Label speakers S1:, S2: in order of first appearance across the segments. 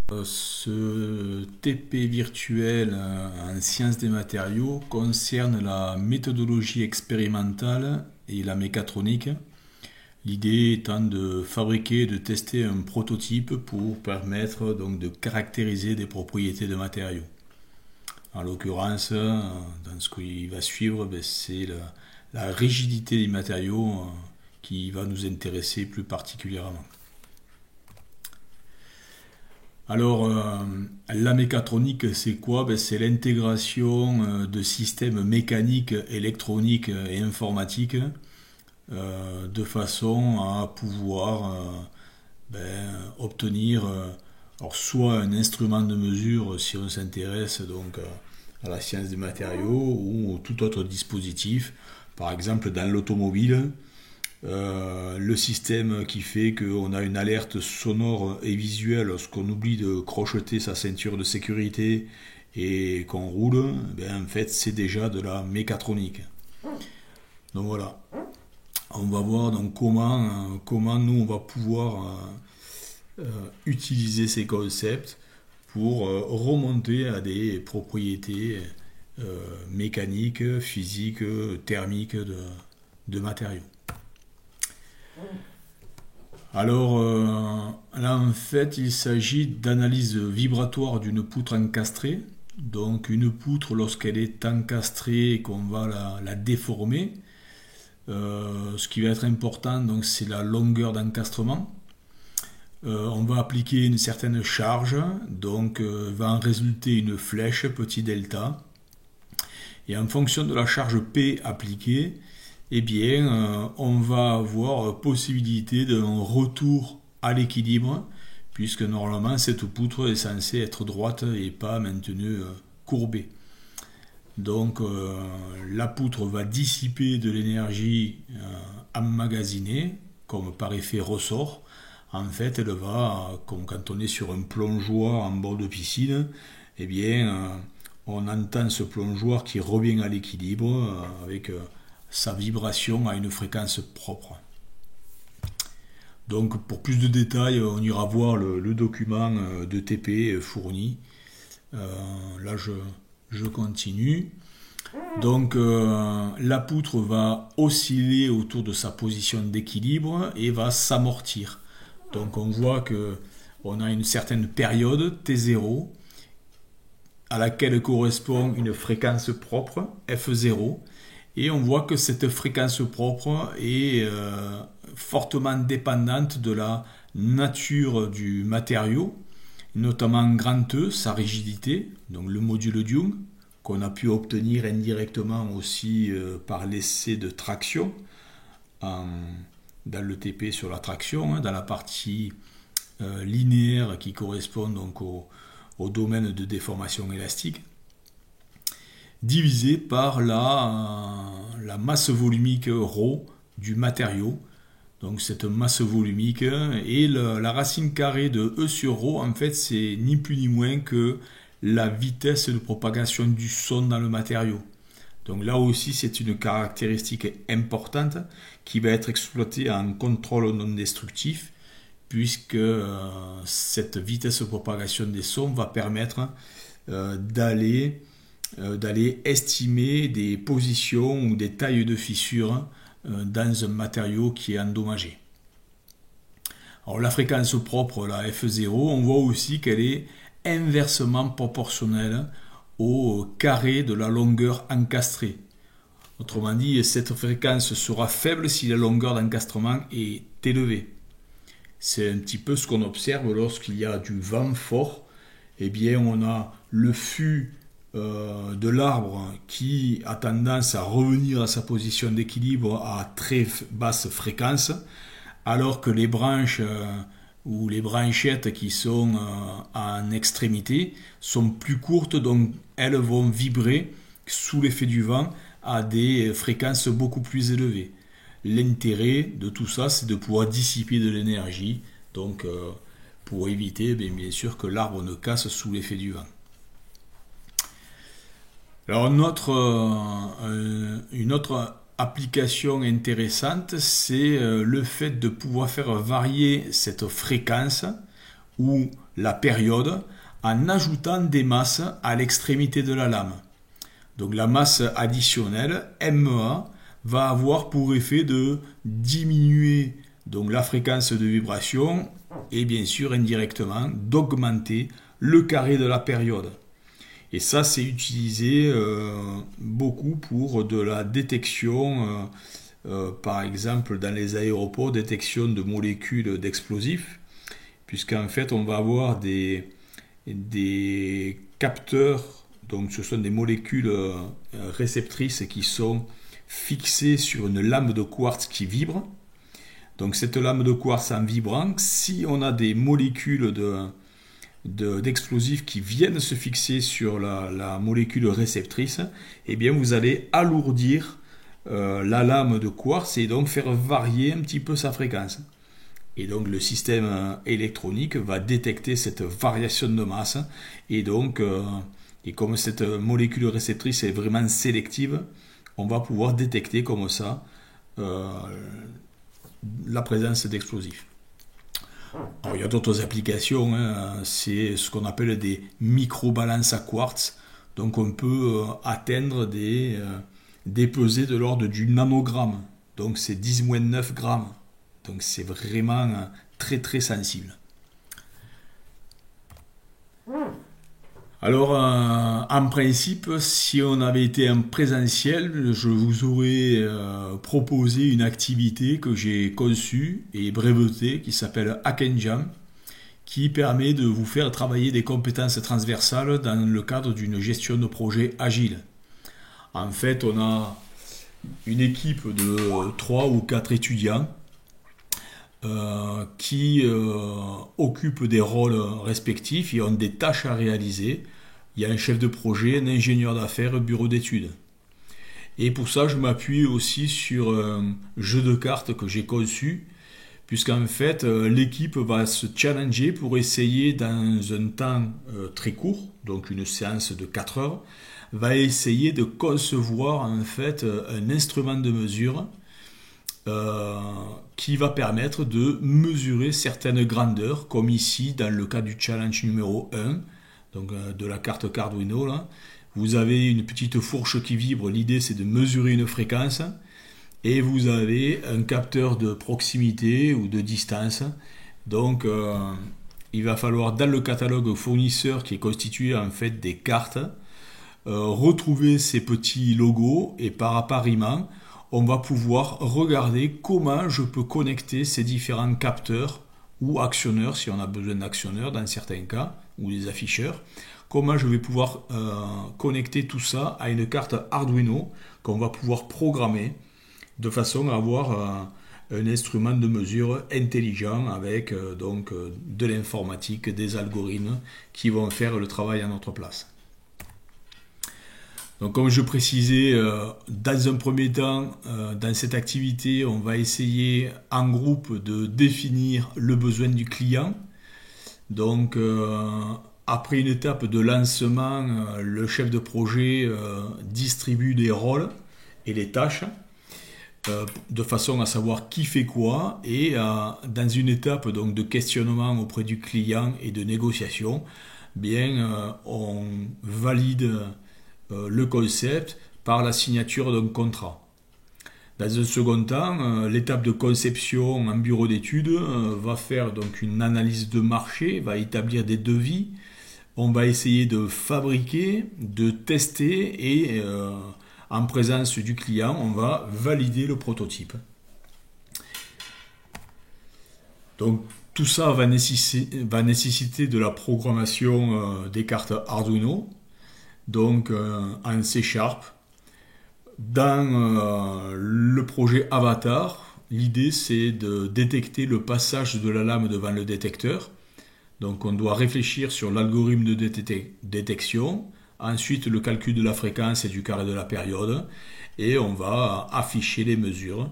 S1: Ce TP virtuel en sciences des matériaux concerne la méthodologie expérimentale et la mécatronique. L'idée étant de fabriquer et de tester un prototype pour permettre donc de caractériser des propriétés de matériaux. En l'occurrence, dans ce qui va suivre, c'est la rigidité des matériaux qui va nous intéresser plus particulièrement. Alors, la mécatronique, c'est quoi? C'est l'intégration de systèmes mécaniques, électroniques et informatiques de façon à pouvoir obtenir alors soit un instrument de mesure si on s'intéresse donc à la science des matériaux ou tout autre dispositif. Par exemple, dans l'automobile, le système qui fait qu'on a une alerte sonore et visuelle lorsqu'on oublie de crocheter sa ceinture de sécurité et qu'on roule, en fait c'est déjà de la mécatronique. Donc voilà, on va voir donc comment nous on va pouvoir utiliser ces concepts pour remonter à des propriétés mécaniques, physiques, thermiques de matériaux. Alors là en fait il s'agit d'analyse vibratoire d'une poutre encastrée. Donc une poutre lorsqu'elle est encastrée et qu'on va la déformer, ce qui va être important donc c'est la longueur d'encastrement. On va appliquer une certaine charge, donc va en résulter une flèche petit delta. Et en fonction de la charge P appliquée, on va avoir possibilité d'un retour à l'équilibre, puisque normalement cette poutre est censée être droite et pas maintenue courbée. Donc la poutre va dissiper de l'énergie emmagasinée, comme par effet ressort. En fait, elle va, comme quand on est sur un plongeoir en bord de piscine, on entend ce plongeoir qui revient à l'équilibre avec sa vibration à une fréquence propre. Donc pour plus de détails, on ira voir le document de TP fourni. Là je continue. Donc la poutre va osciller autour de sa position d'équilibre et va s'amortir. Donc on voit qu'on a une certaine période T0 à laquelle correspond une fréquence propre F0. Et on voit que cette fréquence propre est fortement dépendante de la nature du matériau, notamment grand E, sa rigidité, donc le module d'Young, qu'on a pu obtenir indirectement aussi par l'essai de traction dans le TP sur la traction, dans la partie linéaire qui correspond donc au domaine de déformation élastique, divisé par la masse volumique ρ du matériau. Donc cette masse volumique et la racine carrée de E sur ρ, en fait, c'est ni plus ni moins que la vitesse de propagation du son dans le matériau. Donc là aussi, c'est une caractéristique importante qui va être exploitée en contrôle non destructif, puisque cette vitesse de propagation des sons va permettre d'aller estimer des positions ou des tailles de fissures dans un matériau qui est endommagé. Alors la fréquence propre, la F0, on voit aussi qu'elle est inversement proportionnelle au carré de la longueur encastrée. Autrement dit, cette fréquence sera faible si la longueur d'encastrement est élevée. C'est un petit peu ce qu'on observe lorsqu'il y a du vent fort. On a le fût de l'arbre qui a tendance à revenir à sa position d'équilibre à très basse fréquence, alors que les branches ou les branchettes qui sont en extrémité sont plus courtes, donc elles vont vibrer sous l'effet du vent à des fréquences beaucoup plus élevées. L'intérêt de tout ça, c'est de pouvoir dissiper de l'énergie, donc pour éviter bien sûr que l'arbre ne casse sous l'effet du vent. Alors une autre application intéressante, c'est le fait de pouvoir faire varier cette fréquence ou la période en ajoutant des masses à l'extrémité de la lame. Donc la masse additionnelle, MEA, va avoir pour effet de diminuer donc, la fréquence de vibration et bien sûr indirectement d'augmenter le carré de la période. Et ça, c'est utilisé beaucoup pour de la détection, par exemple dans les aéroports, détection de molécules d'explosifs, puisqu'en fait on va avoir des capteurs, donc ce sont des molécules réceptrices qui sont fixées sur une lame de quartz qui vibre. Donc cette lame de quartz en vibrant, si on a des molécules d'explosifs qui viennent se fixer sur la molécule réceptrice, eh bien vous allez alourdir la lame de quartz et donc faire varier un petit peu sa fréquence. Et donc le système électronique va détecter cette variation de masse et donc et comme cette molécule réceptrice est vraiment sélective, on va pouvoir détecter comme ça la présence d'explosifs. Alors, il y a d'autres applications, hein, c'est ce qu'on appelle des micro-balances à quartz. Donc on peut atteindre des pesées de l'ordre du nanogramme. Donc c'est 10-9 grammes. Donc c'est vraiment très très sensible. Alors en principe, si on avait été en présentiel, je vous aurais proposé une activité que j'ai conçue et brevetée qui s'appelle Hack and Jam, qui permet de vous faire travailler des compétences transversales dans le cadre d'une gestion de projet agile. En fait, on a une équipe de 3 ou 4 étudiants qui occupent des rôles respectifs et ont des tâches à réaliser. Il y a un chef de projet, un ingénieur d'affaires, un bureau d'études. Et pour ça, je m'appuie aussi sur un jeu de cartes que j'ai conçu, puisqu'en fait, l'équipe va se challenger pour essayer dans un temps très court, donc une séance de 4 heures, va essayer de concevoir en fait un instrument de mesure qui va permettre de mesurer certaines grandeurs, comme ici dans le cas du challenge numéro 1, donc de la carte Arduino. Là. Vous avez une petite fourche qui vibre, l'idée c'est de mesurer une fréquence, et vous avez un capteur de proximité ou de distance. Donc il va falloir dans le catalogue fournisseur qui est constitué en fait des cartes, retrouver ces petits logos et par appariement, on va pouvoir regarder comment je peux connecter ces différents capteurs ou actionneurs, si on a besoin d'actionneurs dans certains cas, ou des afficheurs, comment je vais pouvoir connecter tout ça à une carte Arduino qu'on va pouvoir programmer de façon à avoir un instrument de mesure intelligent avec donc de l'informatique, des algorithmes qui vont faire le travail à notre place. Donc comme je précisais, dans un premier temps, dans cette activité, on va essayer en groupe de définir le besoin du client. Donc après une étape de lancement, le chef de projet distribue les rôles et les tâches de façon à savoir qui fait quoi, et dans une étape donc de questionnement auprès du client et de négociation, bien on valide le concept par la signature d'un contrat. Dans un second temps, l'étape de conception en bureau d'études va faire donc une analyse de marché, va établir des devis, on va essayer de fabriquer, de tester et en présence du client, on va valider le prototype. Donc tout ça va nécessiter de la programmation des cartes Arduino, donc en C#. Dans le projet Avatar, l'idée c'est de détecter le passage de la lame devant le détecteur. Donc on doit réfléchir sur l'algorithme de détection, ensuite le calcul de la fréquence et du carré de la période, et on va afficher les mesures.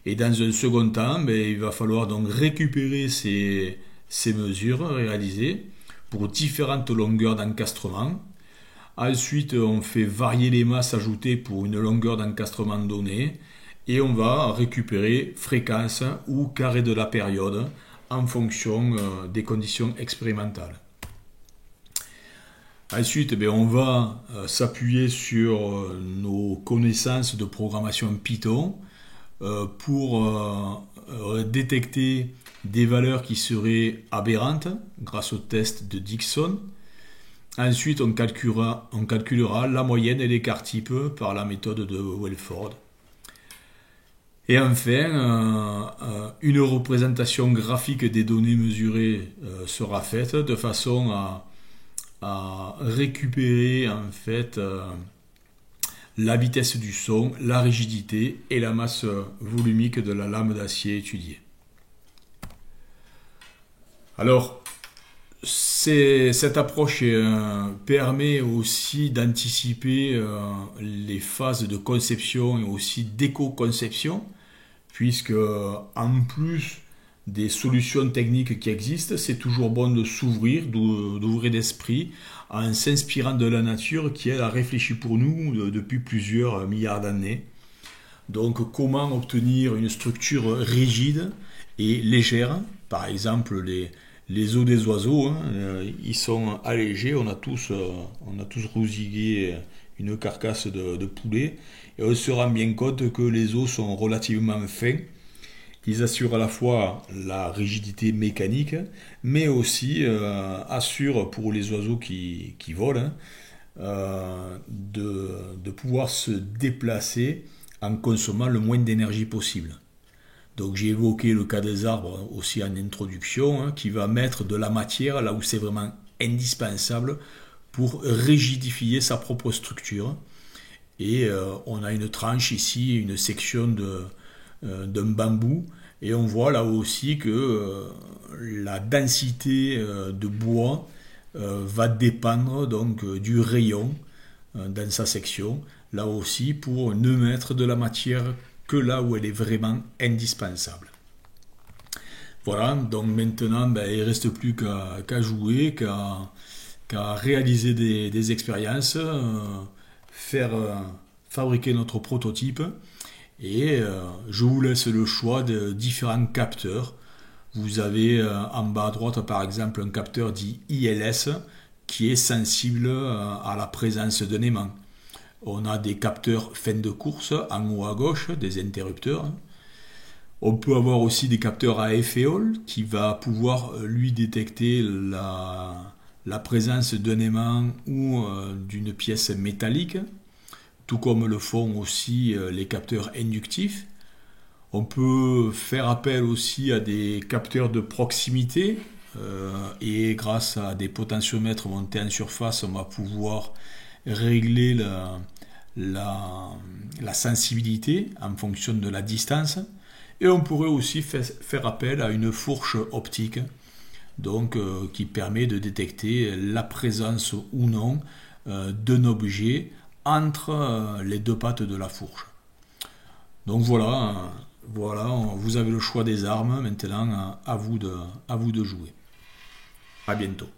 S1: Et dans un second temps, il va falloir donc récupérer ces mesures réalisées pour différentes longueurs d'encastrement. Ensuite, on fait varier les masses ajoutées pour une longueur d'encastrement donnée et on va récupérer fréquence ou carré de la période en fonction des conditions expérimentales. Ensuite, on va s'appuyer sur nos connaissances de programmation Python pour détecter des valeurs qui seraient aberrantes grâce au test de Dickson. Ensuite, on calculera la moyenne et l'écart type par la méthode de Welford. Et enfin, une représentation graphique des données mesurées sera faite de façon à récupérer en fait la vitesse du son, la rigidité et la masse volumique de la lame d'acier étudiée. Alors, cette approche permet aussi d'anticiper les phases de conception et aussi d'éco-conception, puisque en plus des solutions techniques qui existent, c'est toujours bon de s'ouvrir, d'ouvrir l'esprit en s'inspirant de la nature qui, elle, a réfléchi pour nous depuis plusieurs milliards d'années. Donc, comment obtenir une structure rigide et légère, par exemple les os des oiseaux, ils sont allégés, on a tous rousillé une carcasse de poulet, et on se rend bien compte que les os sont relativement fins. Ils assurent à la fois la rigidité mécanique, mais aussi assurent pour les oiseaux qui volent de pouvoir se déplacer en consommant le moins d'énergie possible. Donc j'ai évoqué le cas des arbres aussi en introduction, qui va mettre de la matière là où c'est vraiment indispensable pour rigidifier sa propre structure. Et on a une tranche ici, une section d'un bambou, et on voit là aussi que la densité de bois va dépendre donc du rayon dans sa section, là aussi pour ne mettre de la matière que là où elle est vraiment indispensable. Voilà, donc maintenant il ne reste plus qu'à jouer, qu'à réaliser des expériences, faire fabriquer notre prototype, et je vous laisse le choix de différents capteurs. Vous avez en bas à droite par exemple un capteur dit ILS qui est sensible à la présence d'un aimant. On a des capteurs fin de course en haut à gauche, des interrupteurs. On peut avoir aussi des capteurs à effet Hall qui va pouvoir lui détecter la présence d'un aimant ou d'une pièce métallique, tout comme le font aussi les capteurs inductifs. On peut faire appel aussi à des capteurs de proximité et grâce à des potentiomètres montés en surface, on va pouvoir régler la sensibilité en fonction de la distance. Et on pourrait aussi faire appel à une fourche optique donc, qui permet de détecter la présence ou non d'un objet entre les deux pattes de la fourche. Donc voilà, vous avez le choix des armes. Maintenant, à vous de jouer. À bientôt.